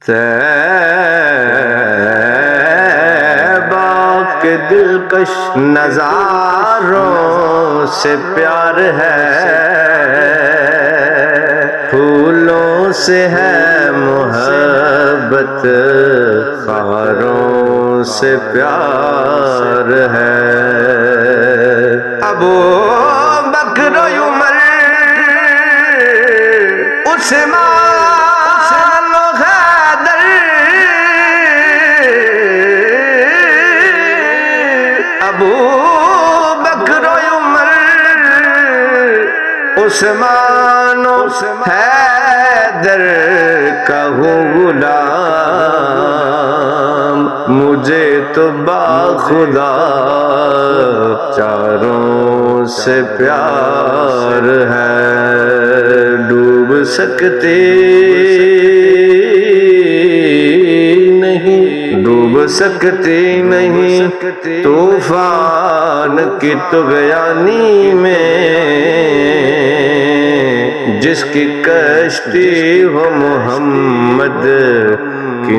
طیبہ کے دلکش نظاروں سے پیار ہے، پھولوں سے ہے محبت، خاروں سے پیار ہے۔ ابو بکر و عمر، عثمان و حیدر، ابو بکر و عمر، عثمان و حیدر کا ہوں غلام، مجھے تو باخدا چاروں سے پیار ہے۔ ڈوب سکتی نہیں، ڈوب سکتی نہیں طوفان کی طغیانی میں، جس کی کشتی ہو محمد کی